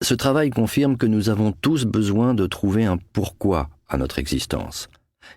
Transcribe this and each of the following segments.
Ce travail confirme que nous avons tous besoin de trouver un pourquoi à notre existence,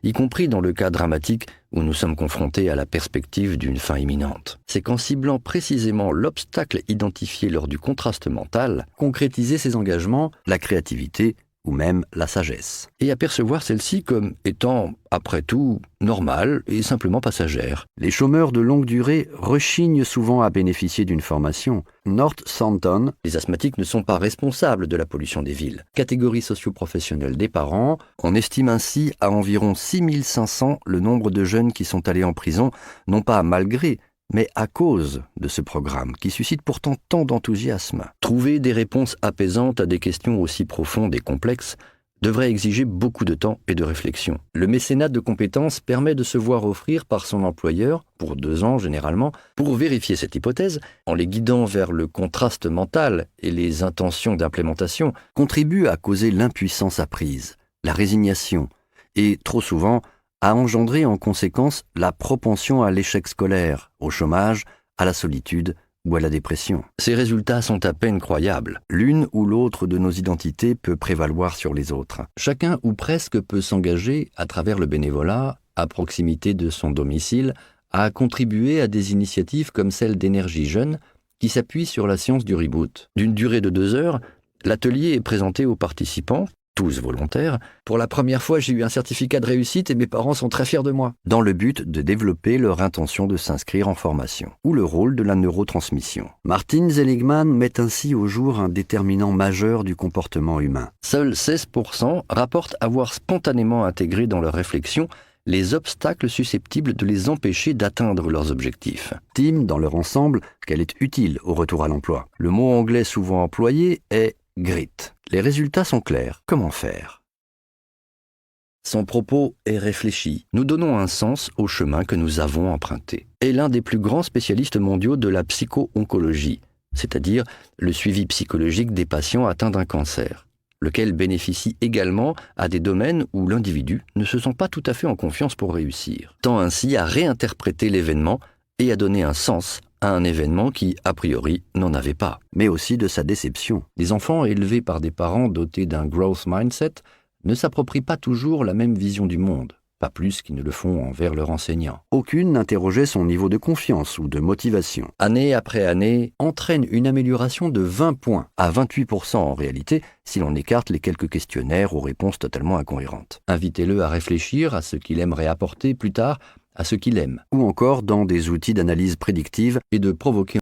y compris dans le cas dramatique où nous sommes confrontés à la perspective d'une fin imminente. C'est qu'en ciblant précisément l'obstacle identifié lors du contraste mental, concrétiser ses engagements, la créativité ou même la sagesse. Et apercevoir celle-ci comme étant, après tout, normale et simplement passagère. Les chômeurs de longue durée rechignent souvent à bénéficier d'une formation. Northampton, les asthmatiques ne sont pas responsables de la pollution des villes. Catégorie socio-professionnelle des parents, on estime ainsi à environ 6500 le nombre de jeunes qui sont allés en prison, non pas malgré, mais à cause de ce programme qui suscite pourtant tant d'enthousiasme. Trouver des réponses apaisantes à des questions aussi profondes et complexes devrait exiger beaucoup de temps et de réflexion. Le mécénat de compétences permet de se voir offrir par son employeur, pour 2 ans généralement, pour vérifier cette hypothèse, en les guidant vers le contraste mental et les intentions d'implémentation, contribue à causer l'impuissance apprise, la résignation, et trop souvent, a engendré en conséquence la propension à l'échec scolaire, au chômage, à la solitude ou à la dépression. Ces résultats sont à peine croyables. L'une ou l'autre de nos identités peut prévaloir sur les autres. Chacun ou presque peut s'engager, à travers le bénévolat, à proximité de son domicile, à contribuer à des initiatives comme celle d'Énergie Jeune, qui s'appuie sur la science du reboot. D'une durée de 2 heures, l'atelier est présenté aux participants, tous volontaires. Pour la première fois, j'ai eu un certificat de réussite et mes parents sont très fiers de moi. Dans le but de développer leur intention de s'inscrire en formation, ou le rôle de la neurotransmission. Martin Seligman met ainsi au jour un déterminant majeur du comportement humain. Seuls 16% rapportent avoir spontanément intégré dans leur réflexion les obstacles susceptibles de les empêcher d'atteindre leurs objectifs. Estiment dans leur ensemble qu'elle est utile au retour à l'emploi. Le mot anglais souvent employé est « grit ». Les résultats sont clairs. Comment faire ? Son propos est réfléchi. Nous donnons un sens au chemin que nous avons emprunté. Est l'un des plus grands spécialistes mondiaux de la psycho-oncologie, c'est-à-dire le suivi psychologique des patients atteints d'un cancer, lequel bénéficie également à des domaines où l'individu ne se sent pas tout à fait en confiance pour réussir, tend ainsi à réinterpréter l'événement et à donner un sens à un événement qui, a priori, n'en avait pas, mais aussi de sa déception. Les enfants élevés par des parents dotés d'un growth mindset ne s'approprient pas toujours la même vision du monde, pas plus qu'ils ne le font envers leurs enseignants. Aucune n'interrogeait son niveau de confiance ou de motivation. Année après année, entraîne une amélioration de 20 points, à 28% en réalité, si l'on écarte les quelques questionnaires aux réponses totalement incohérentes. Invitez-le à réfléchir à ce qu'il aimerait apporter plus tard à ce qu'il aime, ou encore dans des outils d'analyse prédictive et de provoquer